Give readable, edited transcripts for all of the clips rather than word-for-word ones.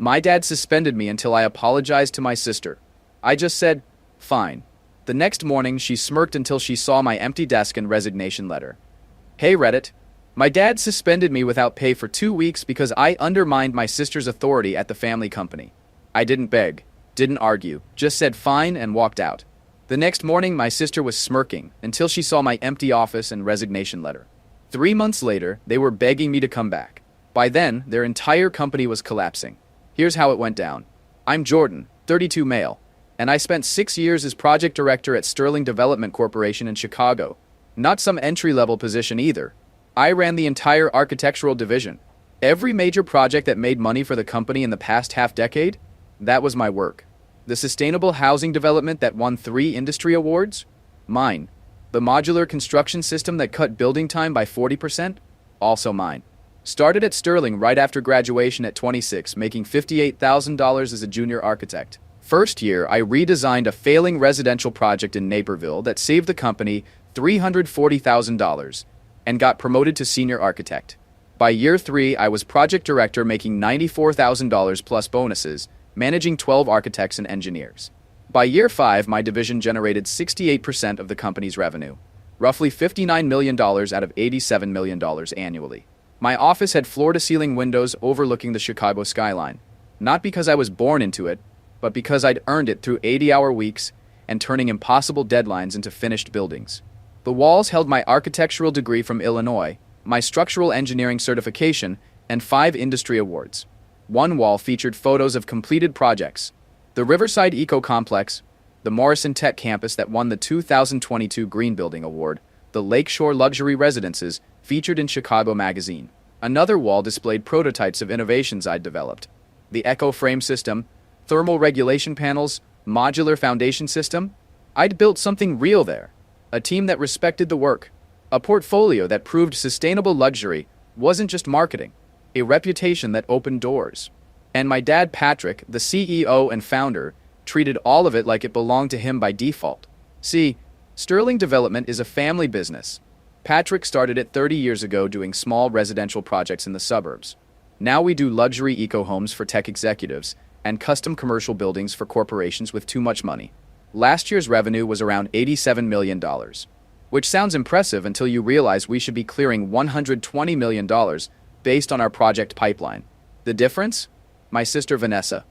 My dad suspended me until I apologized to my sister. I just said, fine. The next morning, she smirked until she saw my empty desk and resignation letter. Hey Reddit. My dad suspended me without pay for 2 weeks because I undermined my sister's authority at the family company. I didn't beg, didn't argue, just said fine and walked out. The next morning, my sister was smirking until she saw my empty office and resignation letter. 3 months later, they were begging me to come back. By then, their entire company was collapsing. Here's how it went down. I'm Jordan, 32 male, and I spent 6 years as project director at Sterling Development Corporation in Chicago. Not some entry-level position either. I ran the entire architectural division. Every major project that made money for the company in the past half-decade, that was my work. The sustainable housing development that won 3 industry awards? Mine. The modular construction system that cut building time by 40%? Also mine. Started at Sterling right after graduation at 26, making $58,000 as a junior architect. First year, I redesigned a failing residential project in Naperville that saved the company $340,000 and got promoted to senior architect. By year 3, I was project director making $94,000 plus bonuses, managing 12 architects and engineers. By year 5, my division generated 68% of the company's revenue, roughly $59 million out of $87 million annually. My office had floor-to-ceiling windows overlooking the Chicago skyline, not because I was born into it, but because I'd earned it through 80-hour weeks and turning impossible deadlines into finished buildings. The walls held my architectural degree from Illinois, my structural engineering certification, and 5 industry awards. One wall featured photos of completed projects: the Riverside Eco Complex, the Morrison Tech Campus that won the 2022 Green Building Award, the Lakeshore Luxury Residences featured in Chicago Magazine. Another wall displayed prototypes of innovations I'd developed: the Echo Frame System, thermal regulation panels, modular foundation system. I'd built something real there. A team that respected the work. A portfolio that proved sustainable luxury wasn't just marketing. A reputation that opened doors. And my dad, Patrick, the CEO and founder, treated all of it like it belonged to him by default. See, Sterling Development is a family business. Patrick started it 30 years ago doing small residential projects in the suburbs. Now we do luxury eco-homes for tech executives and custom commercial buildings for corporations with too much money. Last year's revenue was around $87 million, which sounds impressive until you realize we should be clearing $120 million based on our project pipeline. The difference? My sister Vanessa,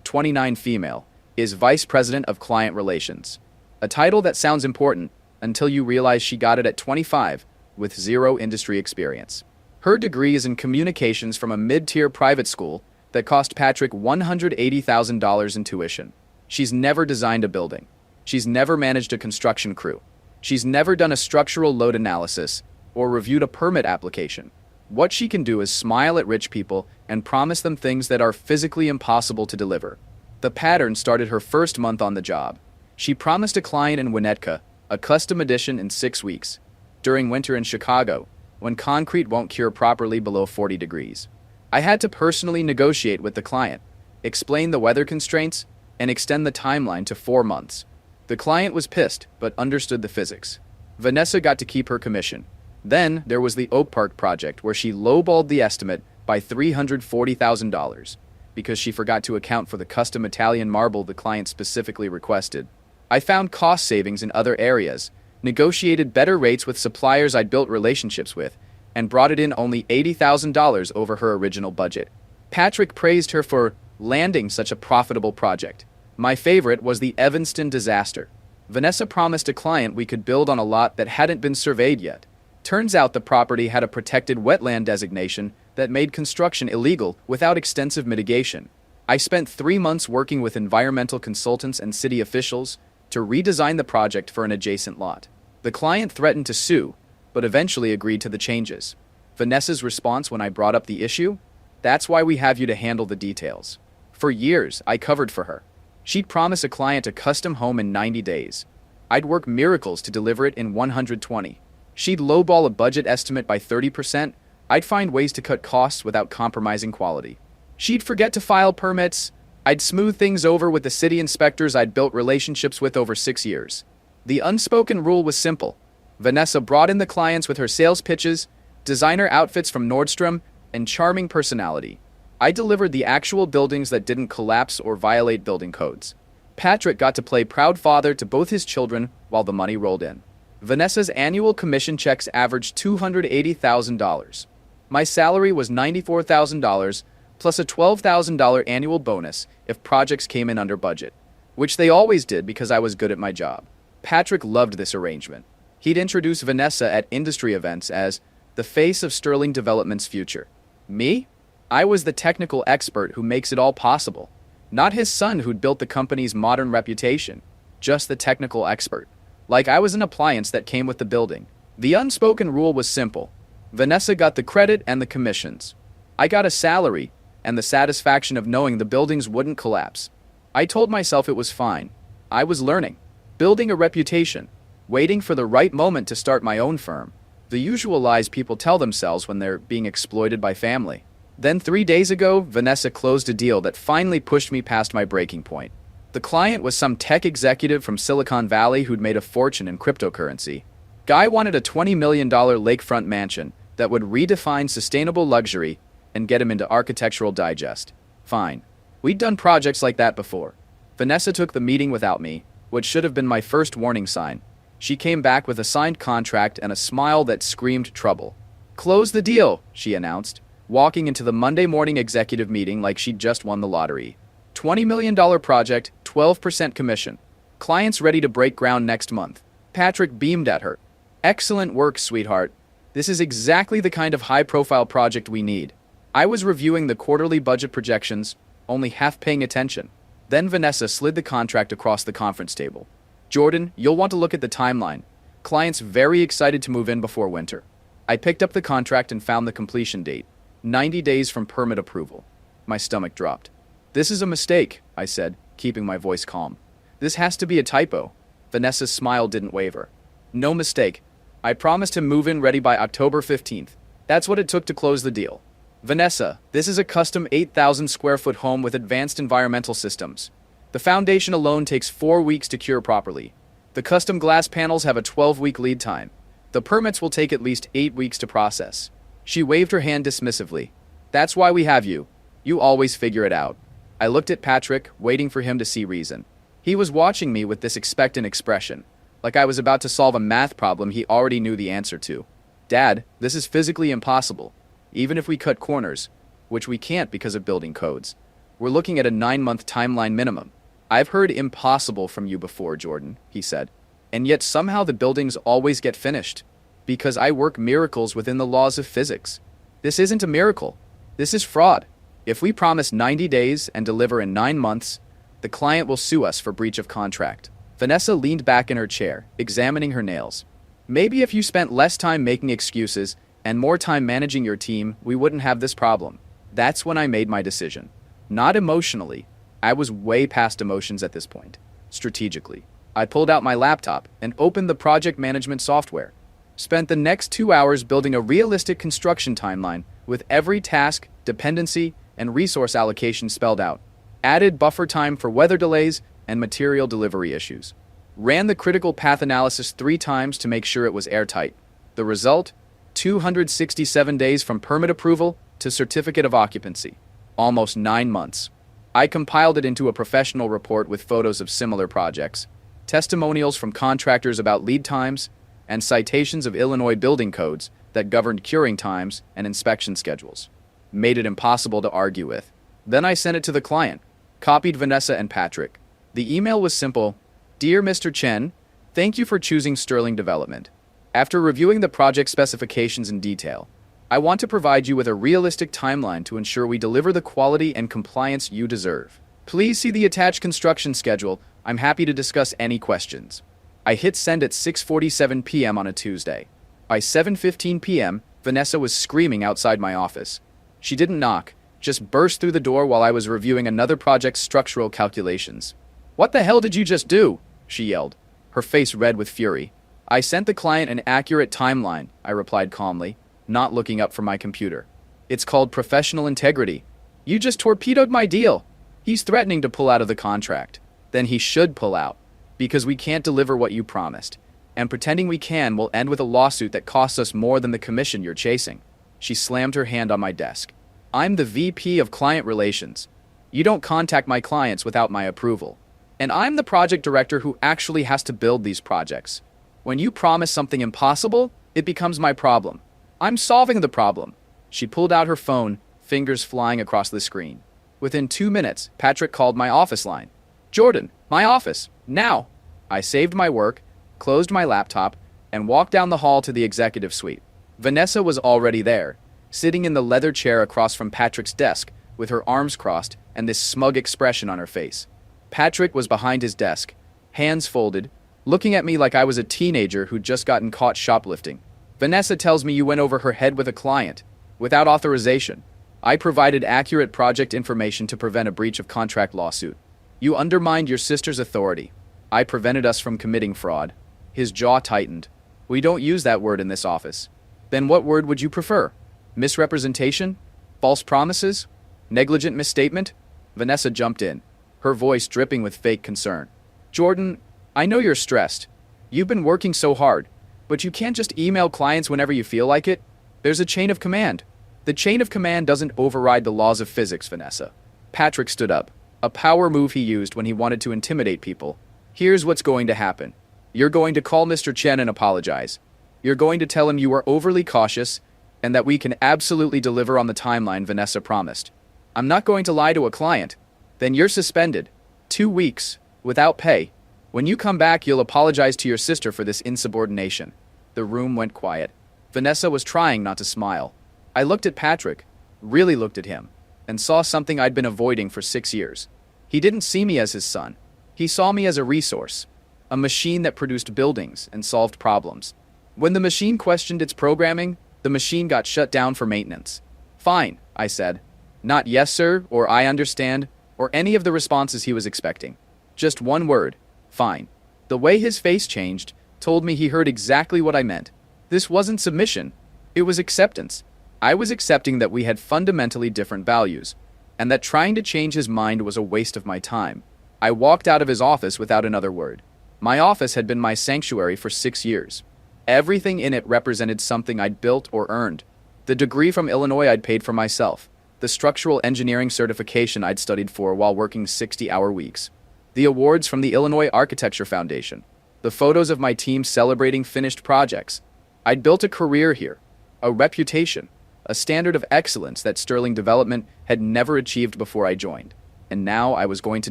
29 female, is Vice President of Client Relations. A title that sounds important until you realize she got it at 25 with 0 industry experience. Her degree is in communications from a mid-tier private school that cost Patrick $180,000 in tuition. She's never designed a building. She's never managed a construction crew. She's never done a structural load analysis or reviewed a permit application. What she can do is smile at rich people and promise them things that are physically impossible to deliver. The pattern started her first month on the job. She promised a client in Winnetka a custom edition in 6 weeks, during winter in Chicago, when concrete won't cure properly below 40 degrees. I had to personally negotiate with the client, explain the weather constraints, and extend the timeline to 4 months. The client was pissed, but understood the physics. Vanessa got to keep her commission. Then there was the Oak Park project where she lowballed the estimate by $340,000 because she forgot to account for the custom Italian marble the client specifically requested. I found cost savings in other areas, negotiated better rates with suppliers I'd built relationships with, and brought it in only $80,000 over her original budget. Patrick praised her for landing such a profitable project. My favorite was the Evanston disaster. Vanessa promised a client we could build on a lot that hadn't been surveyed yet. Turns out the property had a protected wetland designation that made construction illegal without extensive mitigation. I spent 3 months working with environmental consultants and city officials to redesign the project for an adjacent lot. The client threatened to sue, but eventually agreed to the changes. Vanessa's response when I brought up the issue? That's why we have you to handle the details. For years, I covered for her. She'd promise a client a custom home in 90 days. I'd work miracles to deliver it in 120. She'd lowball a budget estimate by 30%. I'd find ways to cut costs without compromising quality. She'd forget to file permits. I'd smooth things over with the city inspectors I'd built relationships with over 6 years. The unspoken rule was simple. Vanessa brought in the clients with her sales pitches, designer outfits from Nordstrom, and charming personality. I delivered the actual buildings that didn't collapse or violate building codes. Patrick got to play proud father to both his children while the money rolled in. Vanessa's annual commission checks averaged $280,000. My salary was $94,000, plus a $12,000 annual bonus if projects came in under budget, which they always did because I was good at my job. Patrick loved this arrangement. He'd introduce Vanessa at industry events as the face of Sterling Development's future. Me? I was the technical expert who makes it all possible. Not his son who'd built the company's modern reputation, just the technical expert. Like I was an appliance that came with the building. The unspoken rule was simple. Vanessa got the credit and the commissions. I got a salary and the satisfaction of knowing the buildings wouldn't collapse. I told myself it was fine. I was learning, building a reputation, waiting for the right moment to start my own firm. The usual lies people tell themselves when they're being exploited by family. Then 3 days ago, Vanessa closed a deal that finally pushed me past my breaking point. The client was some tech executive from Silicon Valley who'd made a fortune in cryptocurrency. Guy wanted a $20 million lakefront mansion that would redefine sustainable luxury and get him into Architectural Digest. Fine. We'd done projects like that before. Vanessa took the meeting without me, which should have been my first warning sign. She came back with a signed contract and a smile that screamed trouble. "Close the deal," she announced, walking into the Monday morning executive meeting like she'd just won the lottery. $20 million project, 12% commission. Clients ready to break ground next month. Patrick beamed at her. "Excellent work, sweetheart. This is exactly the kind of high-profile project we need." I was reviewing the quarterly budget projections, only half paying attention. Then Vanessa slid the contract across the conference table. "Jordan, you'll want to look at the timeline. Client's very excited to move in before winter." I picked up the contract and found the completion date. 90 days from permit approval. My stomach dropped. "This is a mistake," I said, keeping my voice calm. "This has to be a typo." Vanessa's smile didn't waver. "No mistake. I promised him move-in ready by October 15th. That's what it took to close the deal." "Vanessa, this is a custom 8,000 square foot home with advanced environmental systems. The foundation alone takes 4 weeks to cure properly. The custom glass panels have a 12-week lead time. The permits will take at least 8 weeks to process." She waved her hand dismissively. "That's why we have you. You always figure it out." I looked at Patrick, waiting for him to see reason. He was watching me with this expectant expression, like I was about to solve a math problem he already knew the answer to. "Dad, this is physically impossible. Even if we cut corners, which we can't because of building codes. We're looking at a 9-month timeline minimum." "I've heard impossible from you before, Jordan," he said. "And yet somehow the buildings always get finished. Because I work miracles within the laws of physics. This isn't a miracle. This is fraud. If we promise 90 days and deliver in 9 months, the client will sue us for breach of contract." Vanessa leaned back in her chair, examining her nails. "Maybe if you spent less time making excuses and more time managing your team, we wouldn't have this problem." That's when I made my decision. Not emotionally. I was way past emotions at this point. Strategically. I pulled out my laptop and opened the project management software. Spent the next 2 hours building a realistic construction timeline with every task, dependency, and resource allocation spelled out. Added buffer time for weather delays and material delivery issues. Ran the critical path analysis 3 times to make sure it was airtight. The result? 267 days from permit approval to certificate of occupancy. Almost 9 months. I compiled it into a professional report with photos of similar projects, testimonials from contractors about lead times, and citations of Illinois building codes that governed curing times and inspection schedules. Made it impossible to argue with. Then I sent it to the client, copied Vanessa and Patrick. The email was simple. "Dear Mr. Chen, thank you for choosing Sterling Development. After reviewing the project specifications in detail, I want to provide you with a realistic timeline to ensure we deliver the quality and compliance you deserve. Please see the attached construction schedule. I'm happy to discuss any questions." I hit send at 6:47 p.m. on a Tuesday. By 7:15 p.m., Vanessa was screaming outside my office. She didn't knock, just burst through the door while I was reviewing another project's structural calculations. "What the hell did you just do?" she yelled, her face red with fury. "I sent the client an accurate timeline," I replied calmly, not looking up from my computer. "It's called professional integrity. You just torpedoed my deal. He's threatening to pull out of the contract. Then he should pull out. Because we can't deliver what you promised. And pretending we can will end with a lawsuit that costs us more than the commission you're chasing." She slammed her hand on my desk. I'm the VP of Client Relations. You don't contact my clients without my approval. And I'm the project director who actually has to build these projects. When you promise something impossible, it becomes my problem. I'm solving the problem." She pulled out her phone, fingers flying across the screen. Within 2 minutes, Patrick called my office line. "Jordan, my office, now!" I saved my work, closed my laptop, and walked down the hall to the executive suite. Vanessa was already there, sitting in the leather chair across from Patrick's desk, with her arms crossed and this smug expression on her face. Patrick was behind his desk, hands folded, looking at me like I was a teenager who'd just gotten caught shoplifting. "Vanessa tells me you went over her head with a client, without authorization. I provided accurate project information to prevent a breach of contract lawsuit. You undermined your sister's authority. I prevented us from committing fraud." His jaw tightened. "We don't use that word in this office." "Then what word would you prefer? Misrepresentation? False promises? Negligent misstatement?" Vanessa jumped in, her voice dripping with fake concern. "Jordan, I know you're stressed. You've been working so hard, but you can't just email clients whenever you feel like it. There's a chain of command. The chain of command doesn't override the laws of physics, Vanessa." Patrick stood up, a power move he used when he wanted to intimidate people. "Here's what's going to happen. You're going to call Mr. Chen and apologize. You're going to tell him you were overly cautious and that we can absolutely deliver on the timeline Vanessa promised. I'm not going to lie to a client. Then you're suspended. 2 weeks, without pay. When you come back, you'll apologize to your sister for this insubordination." The room went quiet. Vanessa was trying not to smile. I looked at Patrick, really looked at him, and saw something I'd been avoiding for 6 years. He didn't see me as his son. He saw me as a resource, a machine that produced buildings and solved problems. When the machine questioned its programming, the machine got shut down for maintenance. "Fine," I said. Not "yes, sir," or "I understand," or any of the responses he was expecting. Just one word: fine. The way his face changed told me he heard exactly what I meant. This wasn't submission. It was acceptance. I was accepting that we had fundamentally different values, and that trying to change his mind was a waste of my time. I walked out of his office without another word. My office had been my sanctuary for 6 years. Everything in it represented something I'd built or earned. The degree from Illinois I'd paid for myself. The structural engineering certification I'd studied for while working 60-hour weeks. The awards from the Illinois Architecture Foundation. The photos of my team celebrating finished projects. I'd built a career here, a reputation, a standard of excellence that Sterling Development had never achieved before I joined. And now I was going to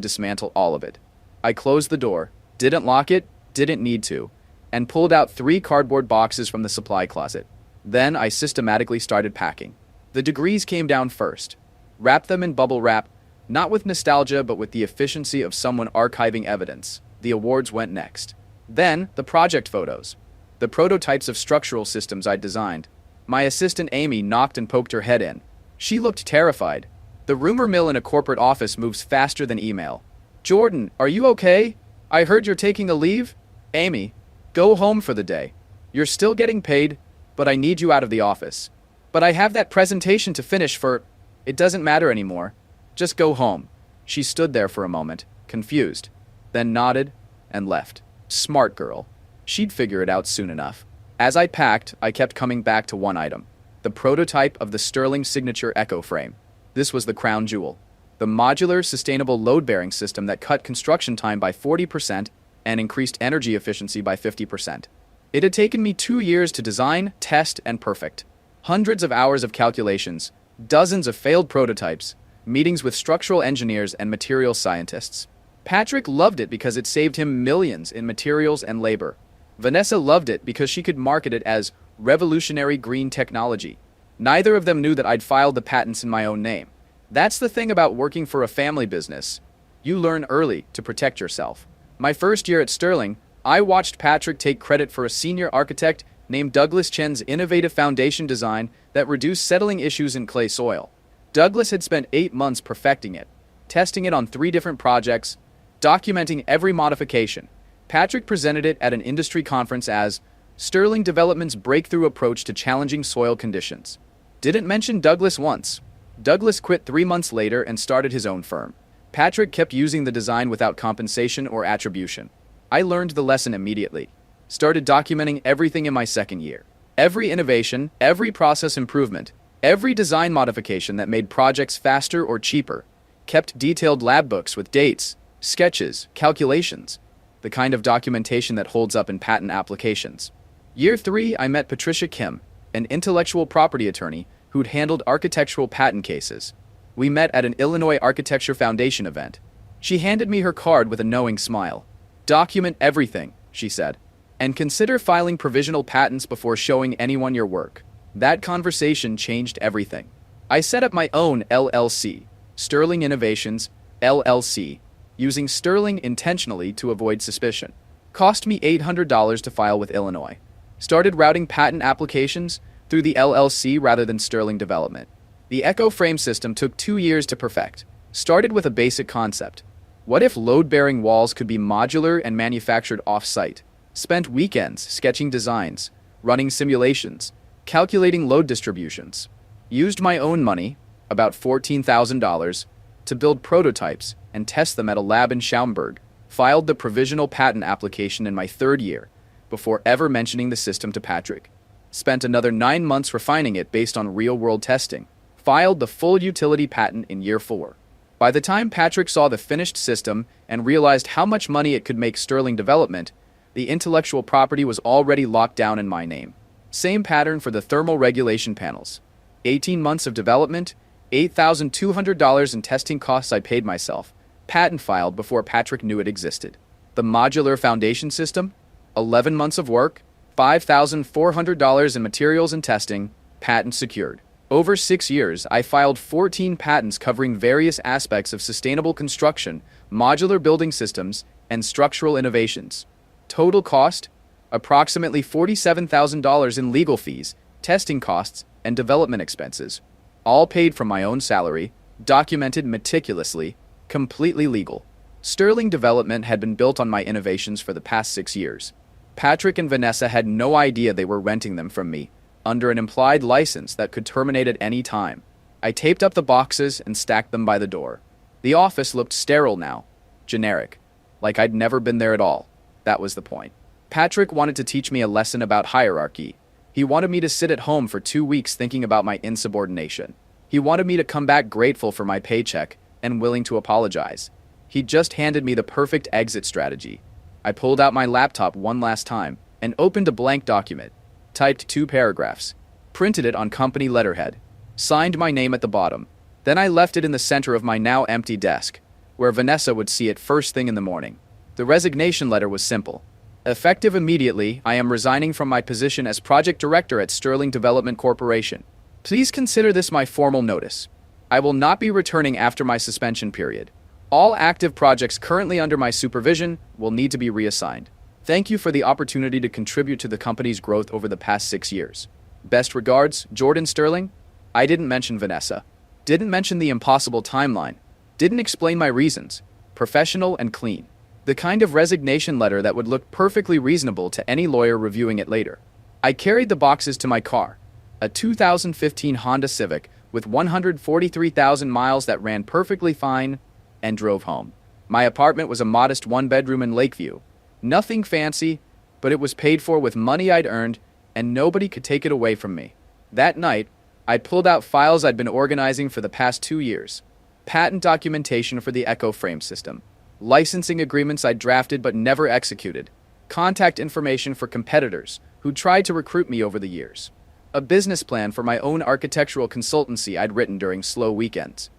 dismantle all of it. I closed the door, didn't lock it, didn't need to, and pulled out 3 cardboard boxes from the supply closet. Then I systematically started packing. The degrees came down first. Wrapped them in bubble wrap, not with nostalgia but with the efficiency of someone archiving evidence. The awards went next. Then, the project photos. The prototypes of structural systems I'd designed. My assistant Amy knocked and poked her head in. She looked terrified. The rumor mill in a corporate office moves faster than email. "Jordan, are you okay? I heard you're taking a leave?" "Amy, go home for the day. You're still getting paid, but I need you out of the office." "But I have that presentation to finish for..." "It doesn't matter anymore. Just go home." She stood there for a moment, confused, then nodded and left. Smart girl. She'd figure it out soon enough. As I packed, I kept coming back to one item. The prototype of the Sterling Signature Echo Frame. This was the crown jewel. The modular, sustainable load-bearing system that cut construction time by 40% and increased energy efficiency by 50%. It had taken me 2 years to design, test, and perfect. Hundreds of hours of calculations, dozens of failed prototypes, meetings with structural engineers and materials scientists. Patrick loved it because it saved him millions in materials and labor. Vanessa loved it because she could market it as revolutionary green technology. Neither of them knew that I'd filed the patents in my own name. That's the thing about working for a family business. You learn early to protect yourself. My first year at Sterling, I watched Patrick take credit for a senior architect named Douglas Chen's innovative foundation design that reduced settling issues in clay soil. Douglas had spent 8 months perfecting it, testing it on 3 different projects, documenting every modification. Patrick presented it at an industry conference as Sterling Development's breakthrough approach to challenging soil conditions. Didn't mention Douglas once. Douglas quit 3 months later and started his own firm. Patrick kept using the design without compensation or attribution. I learned the lesson immediately. Started documenting everything in my second year. Every innovation, every process improvement, Every design modification that made projects faster or cheaper, kept detailed lab books with dates, sketches, calculations, the kind of documentation that holds up in patent applications. Year 3, I met Patricia Kim, an intellectual property attorney who'd handled architectural patent cases. We met at an Illinois Architecture Foundation event. She handed me her card with a knowing smile. "Document everything," she said, "and consider filing provisional patents before showing anyone your work." That conversation changed everything. I set up my own LLC, Sterling Innovations, LLC, using Sterling intentionally to avoid suspicion. Cost me $800 to file with Illinois. Started routing patent applications through the LLC rather than Sterling Development. The Echo frame system took 2 years to perfect. Started with a basic concept. What if load-bearing walls could be modular and manufactured off-site? Spent weekends sketching designs, running simulations, calculating load distributions. Used my own money, about $14,000, to build prototypes and test them at a lab in Schaumburg. Filed the provisional patent application in my 3rd year, before ever mentioning the system to Patrick. Spent another 9 months refining it based on real-world testing. Filed the full utility patent in year 4. By the time Patrick saw the finished system and realized how much money it could make Sterling Development, the intellectual property was already locked down in my name. Same pattern for the thermal regulation panels. 18 months of development, $8,200 in testing costs I paid myself. Patent filed before Patrick knew it existed. The modular foundation system, 11 months of work, $5,400 in materials and testing, patent secured. Over 6 years, I filed 14 patents covering various aspects of sustainable construction, modular building systems, and structural innovations. Total cost? Approximately $47,000 in legal fees, testing costs, and development expenses. All paid from my own salary, documented meticulously, completely legal. Sterling Development had been built on my innovations for the past 6 years. Patrick and Vanessa had no idea they were renting them from me, under an implied license that could terminate at any time. I taped up the boxes and stacked them by the door. The office looked sterile now, generic, like I'd never been there at all. That was the point. Patrick wanted to teach me a lesson about hierarchy. He wanted me to sit at home for 2 weeks thinking about my insubordination. He wanted me to come back grateful for my paycheck and willing to apologize. He just handed me the perfect exit strategy. I pulled out my laptop one last time and opened a blank document, typed 2 paragraphs, printed it on company letterhead, signed my name at the bottom. Then I left it in the center of my now empty desk, where Vanessa would see it first thing in the morning. The resignation letter was simple. Effective immediately, I am resigning from my position as project director at Sterling Development Corporation. Please consider this my formal notice. I will not be returning after my suspension period. All active projects currently under my supervision will need to be reassigned. Thank you for the opportunity to contribute to the company's growth over the past 6 years. Best regards, Jordan Sterling. I didn't mention Vanessa. Didn't mention the impossible timeline. Didn't explain my reasons. Professional and clean. The kind of resignation letter that would look perfectly reasonable to any lawyer reviewing it later. I carried the boxes to my car, a 2015 Honda Civic with 143,000 miles that ran perfectly fine, and drove home. My apartment was a modest 1-bedroom in Lakeview. Nothing fancy, but it was paid for with money I'd earned, and nobody could take it away from me. That night, I pulled out files I'd been organizing for the past 2 years. Patent documentation for the Echo frame system. Licensing agreements I'd drafted but never executed. Contact information for competitors who tried to recruit me over the years. A business plan for my own architectural consultancy I'd written during slow weekends.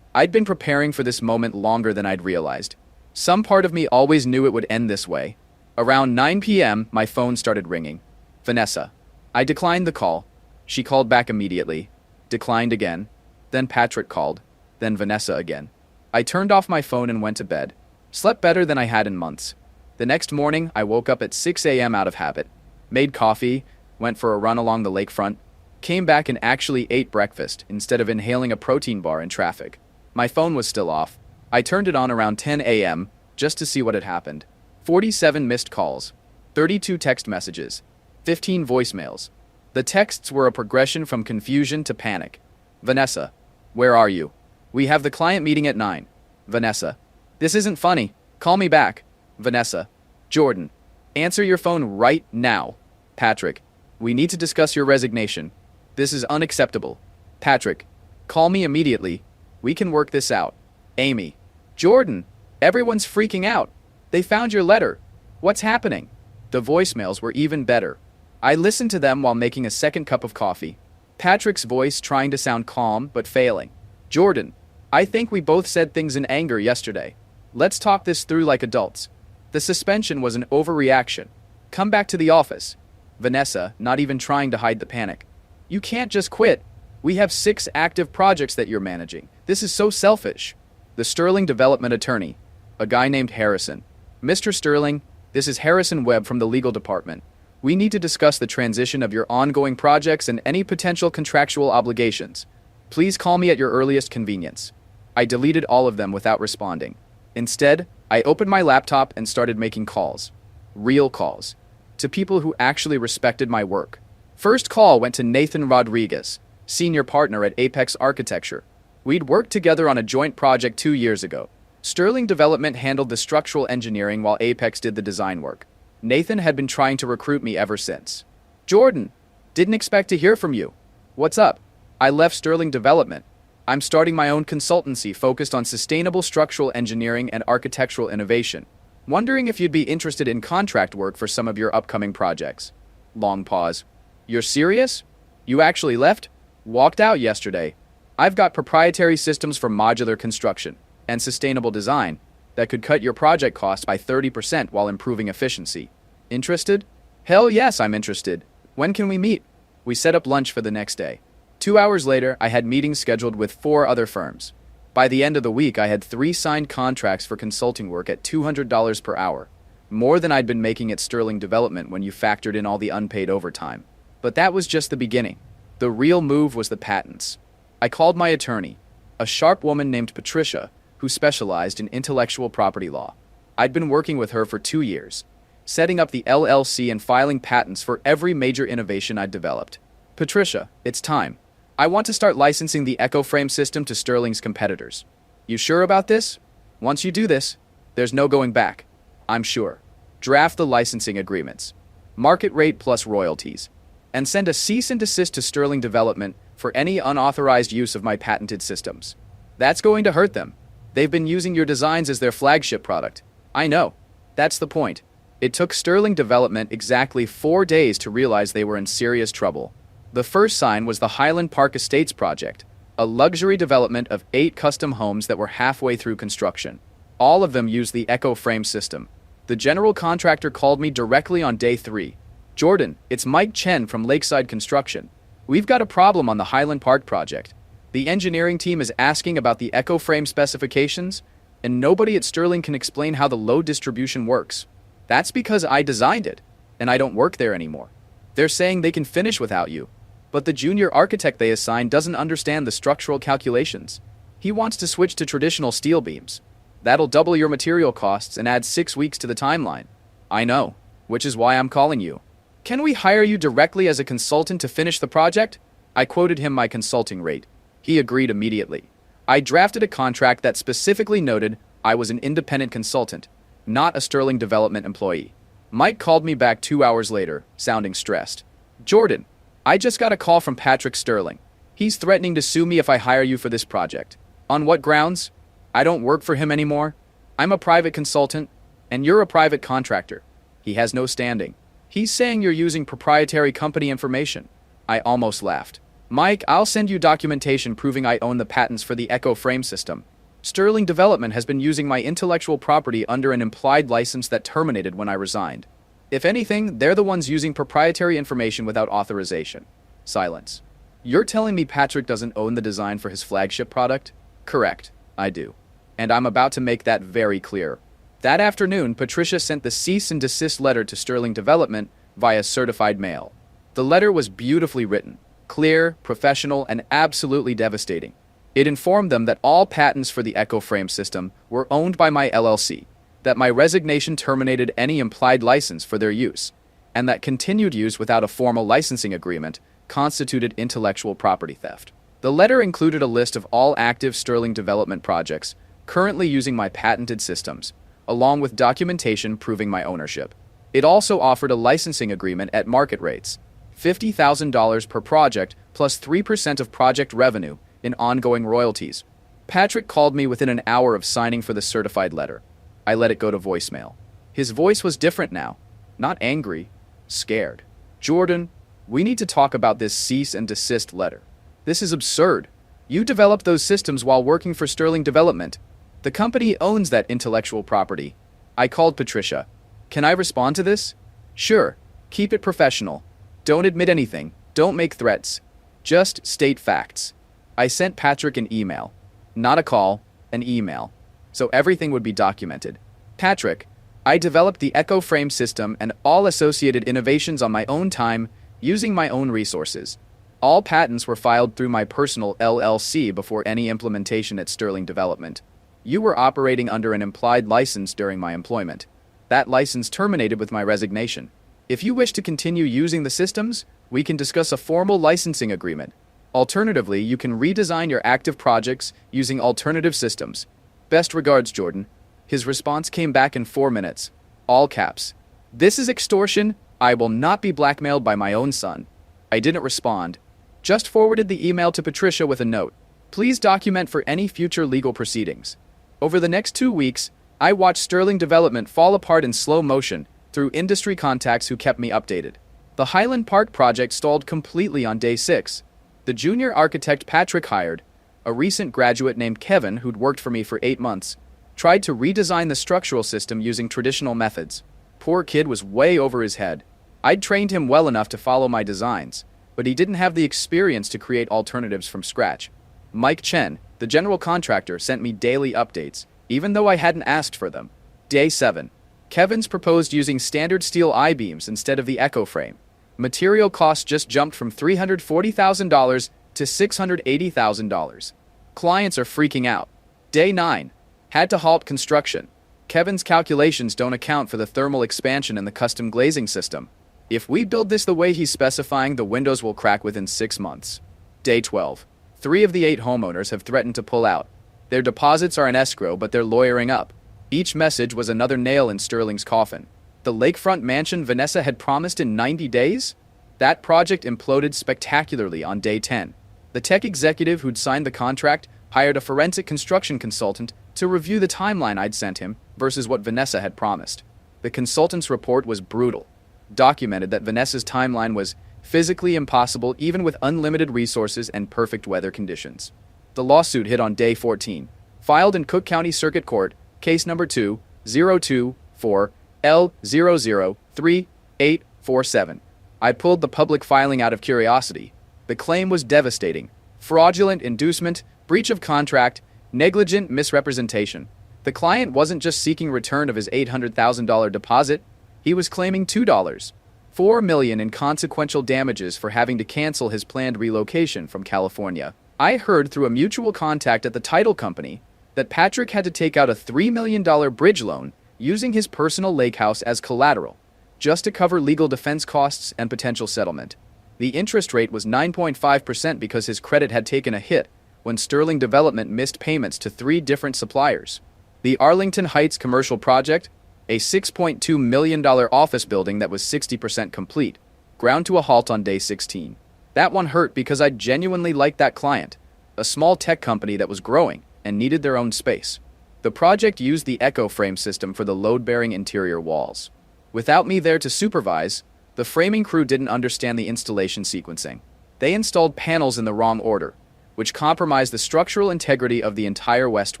I'd been preparing for this moment longer than I'd realized. Some part of me always knew it would end this way. Around 9 p.m., my phone started ringing. Vanessa. I declined the call. She called back immediately. Declined again. Then Patrick called. Then Vanessa again. I turned off my phone and went to bed. Slept better than I had in months. The next morning, I woke up at 6 a.m. out of habit. Made coffee, went for a run along the lakefront, came back and actually ate breakfast instead of inhaling a protein bar in traffic. My phone was still off. I turned it on around 10 a.m. just to see what had happened. 47 missed calls, 32 text messages, 15 voicemails. The texts were a progression from confusion to panic. Vanessa, where are you? We have the client meeting at 9. Vanessa, this isn't funny. Call me back. Vanessa, Jordan, answer your phone right now. Patrick, we need to discuss your resignation. This is unacceptable. Patrick, call me immediately. We can work this out. Amy. Jordan, everyone's freaking out. They found your letter. What's happening? The voicemails were even better. I listened to them while making a second cup of coffee. Patrick's voice trying to sound calm but failing. Jordan, I think we both said things in anger yesterday. Let's talk this through like adults. The suspension was an overreaction. Come back to the office. Vanessa, not even trying to hide the panic. You can't just quit. We have 6 active projects that you're managing. This is so selfish. The Sterling development attorney, a guy named Harrison. Mr. Sterling, this is Harrison Webb from the legal department. We need to discuss the transition of your ongoing projects and any potential contractual obligations. Please call me at your earliest convenience. I deleted all of them without responding. Instead, I opened my laptop and started making calls. Real calls. To people who actually respected my work. First call went to Nathan Rodriguez, senior partner at Apex Architecture. We'd worked together on a joint project 2 years ago. Sterling Development handled the structural engineering while Apex did the design work. Nathan had been trying to recruit me ever since. Jordan, didn't expect to hear from you. What's up? I left Sterling Development. I'm starting my own consultancy focused on sustainable structural engineering and architectural innovation. Wondering if you'd be interested in contract work for some of your upcoming projects. Long pause. You're serious? You actually left? Walked out yesterday. I've got proprietary systems for modular construction and sustainable design that could cut your project costs by 30% while improving efficiency. Interested? Hell yes, I'm interested. When can we meet? We set up lunch for the next day. 2 hours later, I had meetings scheduled with 4 other firms. By the end of the week, I had 3 signed contracts for consulting work at $200 per hour, more than I'd been making at Sterling Development when you factored in all the unpaid overtime. But that was just the beginning. The real move was the patents. I called my attorney, a sharp woman named Patricia, who specialized in intellectual property law. I'd been working with her for 2 years, setting up the LLC and filing patents for every major innovation I'd developed. Patricia, it's time. I want to start licensing the EcoFrame system to Sterling's competitors. You sure about this? Once you do this, there's no going back. I'm sure. Draft the licensing agreements. Market rate plus royalties. And send a cease and desist to Sterling Development for any unauthorized use of my patented systems. That's going to hurt them. They've been using your designs as their flagship product. I know. That's the point. It took Sterling Development exactly 4 days to realize they were in serious trouble. The first sign was the Highland Park Estates project, a luxury development of 8 custom homes that were halfway through construction. All of them used the EcoFrame system. The general contractor called me directly on day 3. Jordan, it's Mike Chen from Lakeside Construction. We've got a problem on the Highland Park project. The engineering team is asking about the EcoFrame specifications, and nobody at Sterling can explain how the load distribution works. That's because I designed it, and I don't work there anymore. They're saying they can finish without you, but the junior architect they assigned doesn't understand the structural calculations. He wants to switch to traditional steel beams. That'll double your material costs and add 6 weeks to the timeline. I know, which is why I'm calling you. Can we hire you directly as a consultant to finish the project? I quoted him my consulting rate. He agreed immediately. I drafted a contract that specifically noted I was an independent consultant, not a Sterling Development employee. Mike called me back 2 hours later, sounding stressed. Jordan, I just got a call from Patrick Sterling. He's threatening to sue me if I hire you for this project. On what grounds? I don't work for him anymore. I'm a private consultant, and you're a private contractor. He has no standing. He's saying you're using proprietary company information. I almost laughed. Mike, I'll send you documentation proving I own the patents for the EcoFrame system. Sterling Development has been using my intellectual property under an implied license that terminated when I resigned. If anything, they're the ones using proprietary information without authorization. Silence. You're telling me Patrick doesn't own the design for his flagship product? Correct, I do. And I'm about to make that very clear. That afternoon, Patricia sent the cease and desist letter to Sterling Development via certified mail. The letter was beautifully written, clear, professional, and absolutely devastating. It informed them that all patents for the EcoFrame system were owned by my LLC, that my resignation terminated any implied license for their use, and that continued use without a formal licensing agreement constituted intellectual property theft. The letter included a list of all active Sterling Development projects currently using my patented systems, along with documentation proving my ownership. It also offered a licensing agreement at market rates, $50,000 per project plus 3% of project revenue in ongoing royalties. Patrick called me within an hour of signing for the certified letter. I let it go to voicemail. His voice was different now. Not angry, scared. Jordan, we need to talk about this cease and desist letter. This is absurd. You developed those systems while working for Sterling Development. The company owns that intellectual property. I called Patricia. Can I respond to this? Sure. Keep it professional. Don't admit anything. Don't make threats. Just state facts. I sent Patrick an email. Not a call, an email. So everything would be documented. Patrick, I developed the Echo Frame system and all associated innovations on my own time, using my own resources. All patents were filed through my personal LLC before any implementation at Sterling Development. You were operating under an implied license during my employment. That license terminated with my resignation. If you wish to continue using the systems, we can discuss a formal licensing agreement. Alternatively, you can redesign your active projects using alternative systems. Best regards, Jordan. His response came back in 4 minutes. All caps. This is extortion. I will not be blackmailed by my own son. I didn't respond. Just forwarded the email to Patricia with a note. Please document for any future legal proceedings. Over the next 2 weeks, I watched Sterling Development fall apart in slow motion through industry contacts who kept me updated. The Highland Park project stalled completely on day 6. The junior architect Patrick hired, a recent graduate named Kevin who'd worked for me for 8 months, tried to redesign the structural system using traditional methods. Poor kid was way over his head. I'd trained him well enough to follow my designs, but he didn't have the experience to create alternatives from scratch. Mike Chen, the general contractor, sent me daily updates, even though I hadn't asked for them. Day 7. Kevin's proposed using standard steel I-beams instead of the Echo Frame. Material costs just jumped from $340,000 to $680,000. Clients are freaking out. Day 9. Had to halt construction. Kevin's calculations don't account for the thermal expansion in the custom glazing system. If we build this the way he's specifying, the windows will crack within 6 months. Day 12. 3 of the 8 homeowners have threatened to pull out. Their deposits are in escrow, but they're lawyering up. Each message was another nail in Sterling's coffin. The lakefront mansion Vanessa had promised in 90 days? That project imploded spectacularly on day 10. The tech executive who'd signed the contract hired a forensic construction consultant to review the timeline I'd sent him versus what Vanessa had promised. The consultant's report was brutal. Documented that Vanessa's timeline was physically impossible even with unlimited resources and perfect weather conditions. The lawsuit hit on day 14. Filed in Cook County Circuit Court, case number 2-024L003847. I pulled the public filing out of curiosity. The claim was devastating. Fraudulent inducement, breach of contract, negligent misrepresentation. The client wasn't just seeking return of his $800,000 deposit, he was claiming $4 million in consequential damages for having to cancel his planned relocation from California. I heard through a mutual contact at the title company that Patrick had to take out a $3 million bridge loan using his personal lake house as collateral, just to cover legal defense costs and potential settlement. The interest rate was 9.5% because his credit had taken a hit when Sterling Development missed payments to 3 different suppliers. The Arlington Heights commercial project, a $6.2 million office building that was 60% complete, ground to a halt on day 16. That one hurt because I genuinely liked that client, a small tech company that was growing and needed their own space. The project used the Echo Frame system for the load-bearing interior walls. Without me there to supervise, the framing crew didn't understand the installation sequencing. They installed panels in the wrong order, which compromised the structural integrity of the entire West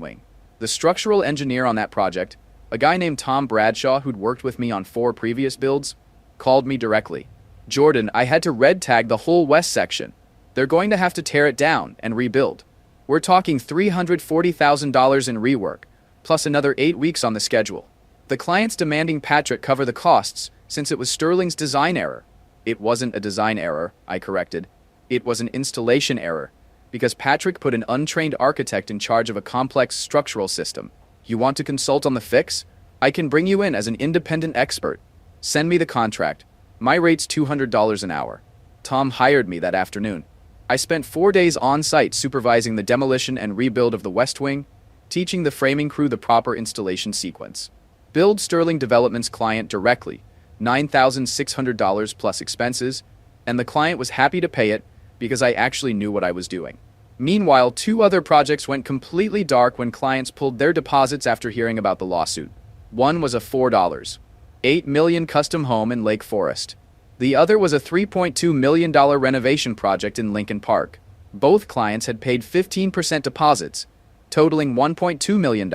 Wing. The structural engineer on that project, a guy named Tom Bradshaw who'd worked with me on 4 previous builds, called me directly. Jordan, I had to red tag the whole west section. They're going to have to tear it down and rebuild. We're talking $340,000 in rework, plus another 8 weeks on the schedule. The client's demanding Patrick cover the costs since it was Sterling's design error. It wasn't a design error, I corrected. It was an installation error, because Patrick put an untrained architect in charge of a complex structural system. You want to consult on the fix? I can bring you in as an independent expert. Send me the contract. My rate's $200 an hour. Tom hired me that afternoon. I spent 4 days on site supervising the demolition and rebuild of the West Wing, teaching the framing crew the proper installation sequence. Billed Sterling Development's client directly, $9,600 plus expenses, and the client was happy to pay it because I actually knew what I was doing. Meanwhile, 2 other projects went completely dark when clients pulled their deposits after hearing about the lawsuit. One was a $4.8 million custom home in Lake Forest. The other was a $3.2 million renovation project in Lincoln Park. Both clients had paid 15% deposits, totaling $1.2 million,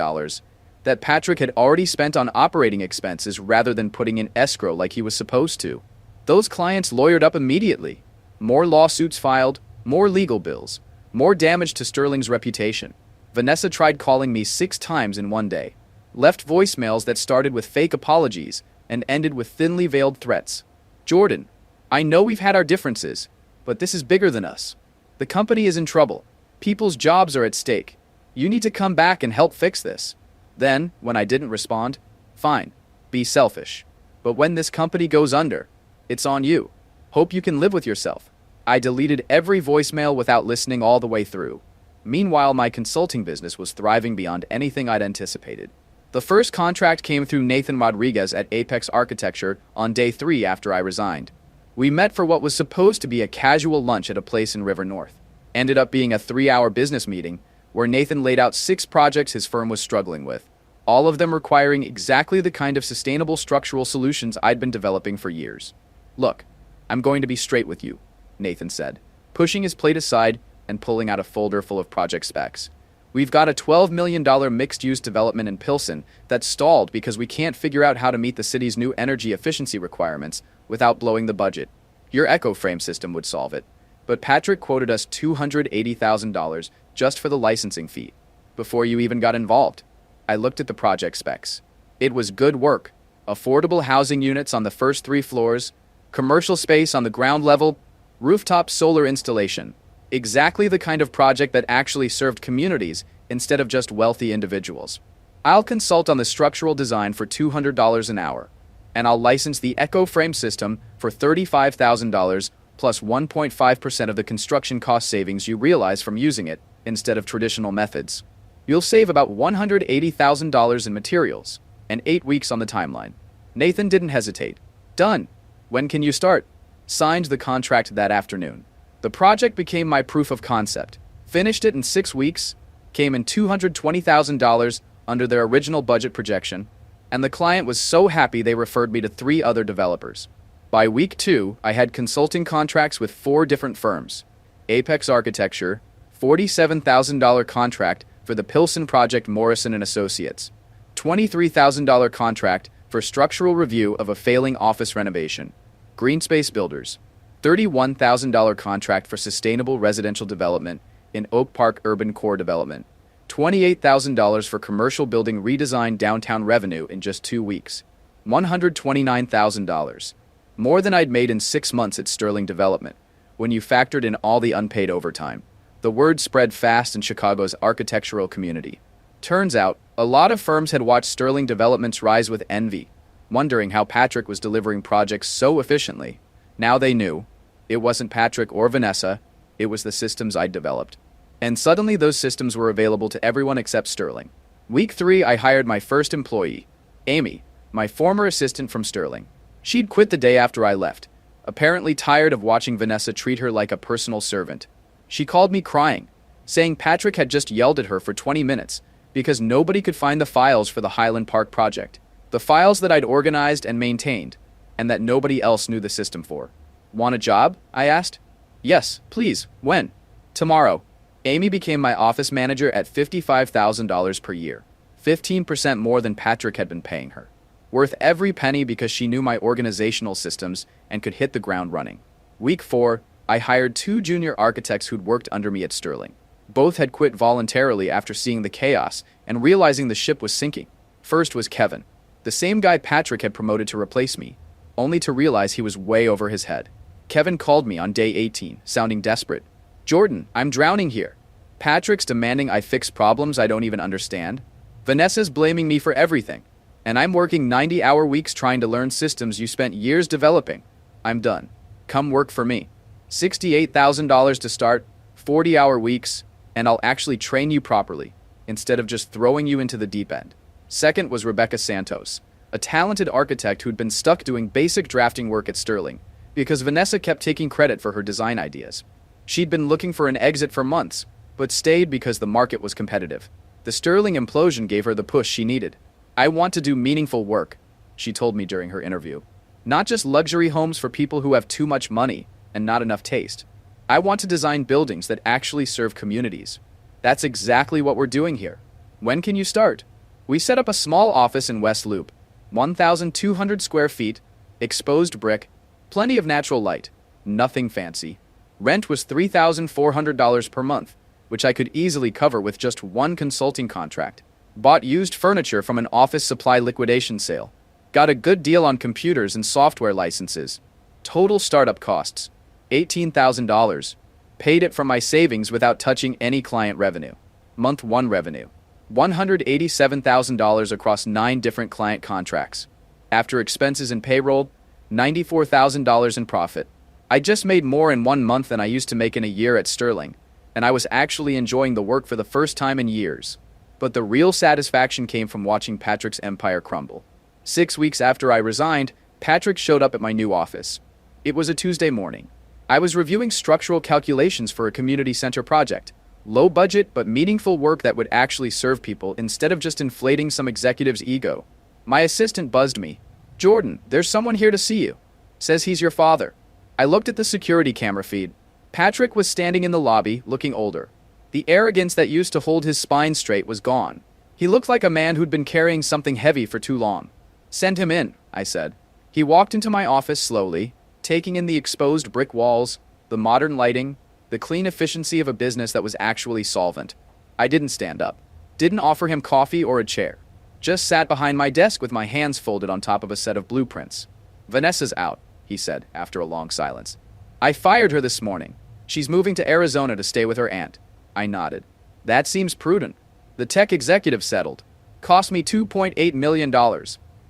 that Patrick had already spent on operating expenses rather than putting in escrow like he was supposed to. Those clients lawyered up immediately. More lawsuits filed, more legal bills, more damage to Sterling's reputation. Vanessa tried calling me 6 times in one day, left voicemails that started with fake apologies and ended with thinly veiled threats. Jordan, I know we've had our differences, but this is bigger than us. The company is in trouble. People's jobs are at stake. You need to come back and help fix this. Then, when I didn't respond, fine, be selfish. But when this company goes under, it's on you. Hope you can live with yourself. I deleted every voicemail without listening all the way through. Meanwhile, my consulting business was thriving beyond anything I'd anticipated. The first contract came through Nathan Rodriguez at Apex Architecture on day 3 after I resigned. We met for what was supposed to be a casual lunch at a place in River North. Ended up being a 3-hour business meeting where Nathan laid out 6 projects his firm was struggling with, all of them requiring exactly the kind of sustainable structural solutions I'd been developing for years. Look, I'm going to be straight with you, Nathan said, pushing his plate aside and pulling out a folder full of project specs. We've got a $12 million mixed-use development in Pilsen that's stalled because we can't figure out how to meet the city's new energy efficiency requirements without blowing the budget. Your eco-frame system would solve it. But Patrick quoted us $280,000 just for the licensing fee, before you even got involved. I looked at the project specs. It was good work. Affordable housing units on the first 3 floors, commercial space on the ground level, rooftop solar installation. Exactly the kind of project that actually served communities instead of just wealthy individuals. I'll consult on the structural design for $200 an hour, and I'll license the eco-frame system for $35,000 plus 1.5% of the construction cost savings you realize from using it instead of traditional methods. You'll save about $180,000 in materials and 8 weeks on the timeline. Nathan didn't hesitate. Done. When can you start? Signed the contract that afternoon. The project became my proof of concept. Finished it in 6 weeks, came in $220,000 under their original budget projection, and the client was so happy they referred me to 3 other developers. By week 2, I had consulting contracts with 4 different firms. Apex Architecture, $47,000 contract for the Pilsen project Morrison & Associates, $23,000 contract for structural review of a failing office renovation. Greenspace Builders, $31,000 contract for sustainable residential development in Oak Park Urban Core Development, $28,000 for commercial building redesign downtown revenue in just 2 weeks, $129,000, more than I'd made in 6 months at Sterling Development, when you factored in all the unpaid overtime. The word spread fast in Chicago's architectural community. Turns out, a lot of firms had watched Sterling Development's rise with envy, wondering how Patrick was delivering projects so efficiently. Now they knew. It wasn't Patrick or Vanessa, it was the systems I'd developed. And suddenly those systems were available to everyone except Sterling. Week 3, I hired my first employee, Amy, my former assistant from Sterling. She'd quit the day after I left, apparently tired of watching Vanessa treat her like a personal servant. She called me crying, saying Patrick had just yelled at her for 20 minutes because nobody could find the files for the Highland Park project. The files that I'd organized and maintained, and that nobody else knew the system for. Want a job? I asked. Yes, please. When? Tomorrow. Amy became my office manager at $55,000 per year, 15% more than Patrick had been paying her. Worth every penny because she knew my organizational systems and could hit the ground running. Week 4, I hired 2 junior architects who'd worked under me at Sterling. Both had quit voluntarily after seeing the chaos and realizing the ship was sinking. First was Kevin, the same guy Patrick had promoted to replace me, only to realize he was way over his head. Kevin called me on day 18, sounding desperate. Jordan, I'm drowning here. Patrick's demanding I fix problems I don't even understand. Vanessa's blaming me for everything. And I'm working 90-hour weeks trying to learn systems you spent years developing. I'm done. Come work for me. $68,000 to start, 40-hour weeks, and I'll actually train you properly, instead of just throwing you into the deep end. Second was Rebecca Santos, a talented architect who'd been stuck doing basic drafting work at Sterling, because Vanessa kept taking credit for her design ideas. She'd been looking for an exit for months, but stayed because the market was competitive. The Sterling implosion gave her the push she needed. "I want to do meaningful work," she told me during her interview. "Not just luxury homes for people who have too much money and not enough taste. I want to design buildings that actually serve communities." That's exactly what we're doing here. When can you start? We set up a small office in West Loop, 1,200 square feet, exposed brick, plenty of natural light, nothing fancy. Rent was $3,400 per month, which I could easily cover with just one consulting contract. Bought used furniture from an office supply liquidation sale. Got a good deal on computers and software licenses. Total startup costs, $18,000. Paid it from my savings without touching any client revenue. Month 1 revenue, $187,000 across 9 different client contracts. After expenses and payroll, $94,000 in profit. I just made more in 1 month than I used to make in a year at Sterling, and I was actually enjoying the work for the first time in years. But the real satisfaction came from watching Patrick's empire crumble. 6 weeks after I resigned, Patrick showed up at my new office. It was a Tuesday morning. I was reviewing structural calculations for a community center project. Low budget but meaningful work that would actually serve people instead of just inflating some executive's ego. My assistant buzzed me. "Jordan, there's someone here to see you. Says he's your father." I looked at the security camera feed. Patrick was standing in the lobby, looking older. The arrogance that used to hold his spine straight was gone. He looked like a man who'd been carrying something heavy for too long. "Send him in," I said. He walked into my office slowly, taking in the exposed brick walls, the modern lighting, the clean efficiency of a business that was actually solvent. I didn't stand up. Didn't offer him coffee or a chair. Just sat behind my desk with my hands folded on top of a set of blueprints. "Vanessa's out," he said after a long silence. "I fired her this morning. She's moving to Arizona to stay with her aunt." I nodded. "That seems prudent." The tech executive settled. "Cost me $2.8 million.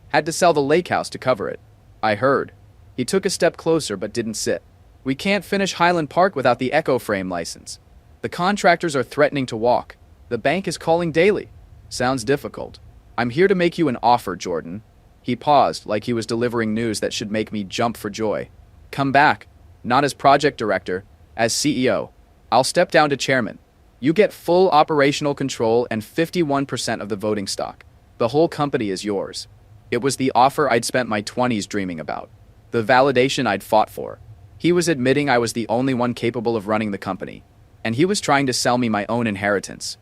Had to sell the lake house to cover it." I heard. He took a step closer but didn't sit. "We can't finish Highland Park without the Echo Frame license. The contractors are threatening to walk. The bank is calling daily." "Sounds difficult." "I'm here to make you an offer, Jordan." He paused like he was delivering news that should make me jump for joy. "Come back. Not as project director, as CEO. I'll step down to chairman. You get full operational control and 51% of the voting stock. The whole company is yours." It was the offer I'd spent my 20s dreaming about. The validation I'd fought for. He was admitting I was the only one capable of running the company, and he was trying to sell me my own inheritance.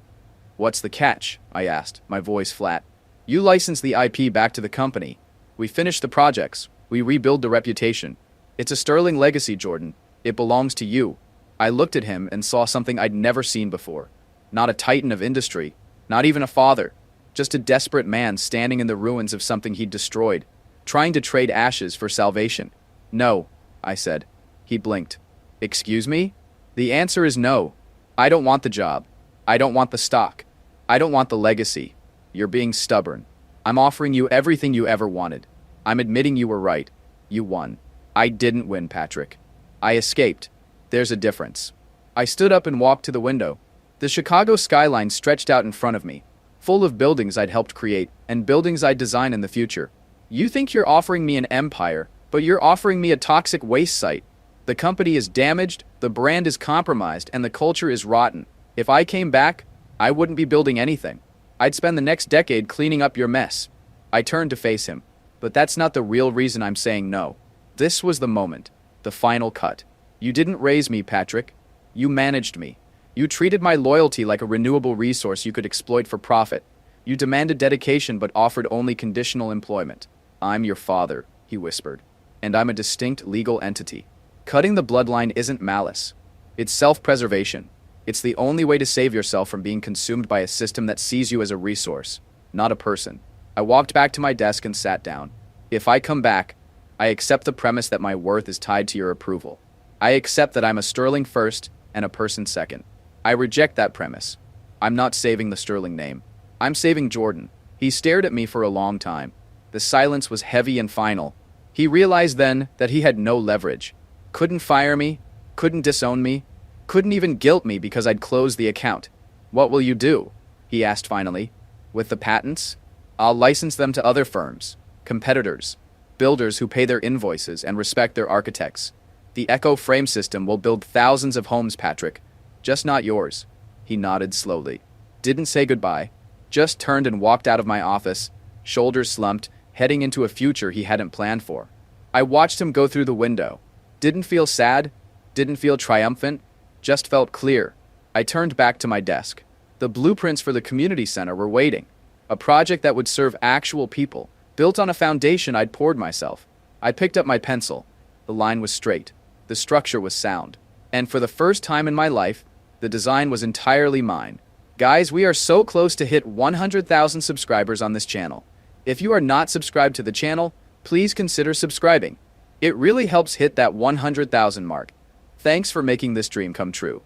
"What's the catch?" I asked, my voice flat. "You license the IP back to the company. We finish the projects. We rebuild the reputation. It's a Sterling legacy, Jordan. It belongs to you." I looked at him and saw something I'd never seen before. Not a titan of industry, not even a father, just a desperate man standing in the ruins of something he'd destroyed, trying to trade ashes for salvation. "No," I said. He blinked. "Excuse me?" "The answer is no. I don't want the job. I don't want the stock. I don't want the legacy. You're being stubborn. I'm offering you everything you ever wanted. I'm admitting you were right. You won." I didn't win, Patrick. I escaped. There's a difference. I stood up and walked to the window. The Chicago skyline stretched out in front of me, full of buildings I'd helped create and buildings I'd design in the future. "You think you're offering me an empire, but you're offering me a toxic waste site. The company is damaged, the brand is compromised, and the culture is rotten. If I came back, I wouldn't be building anything. I'd spend the next decade cleaning up your mess." I turned to face him. "But that's not the real reason I'm saying no." This was the moment, the final cut. "You didn't raise me, Patrick. You managed me. You treated my loyalty like a renewable resource you could exploit for profit. You demanded dedication but offered only conditional employment. I'm your father," he whispered, "and I'm a distinct legal entity. Cutting the bloodline isn't malice. It's self-preservation. It's the only way to save yourself from being consumed by a system that sees you as a resource, not a person." I walked back to my desk and sat down. "If I come back, I accept the premise that my worth is tied to your approval. I accept that I'm a Sterling first and a person second. I reject that premise. I'm not saving the Sterling name. I'm saving Jordan." He stared at me for a long time. The silence was heavy and final. He realized then that he had no leverage. Couldn't fire me, couldn't disown me, couldn't even guilt me because I'd closed the account. "What will you do?" he asked finally. "With the patents? I'll license them to other firms, competitors. builders who pay their invoices and respect their architects. The Echo Frame system will build thousands of homes, Patrick. Just not yours. He nodded slowly. Didn't say goodbye. Just turned and walked out of my office, shoulders slumped, heading into a future he hadn't planned for. I watched him go through the window. Didn't feel sad, didn't feel triumphant, just felt clear. I turned back to my desk. The blueprints for the community center were waiting. A project that would serve actual people, built on a foundation I'd poured myself. I picked up my pencil. The line was straight. The structure was sound. And for the first time in my life, the design was entirely mine. Guys, we are so close to hit 100,000 subscribers on this channel. If you are not subscribed to the channel, please consider subscribing. It really helps hit that 100,000 mark. Thanks for making this dream come true.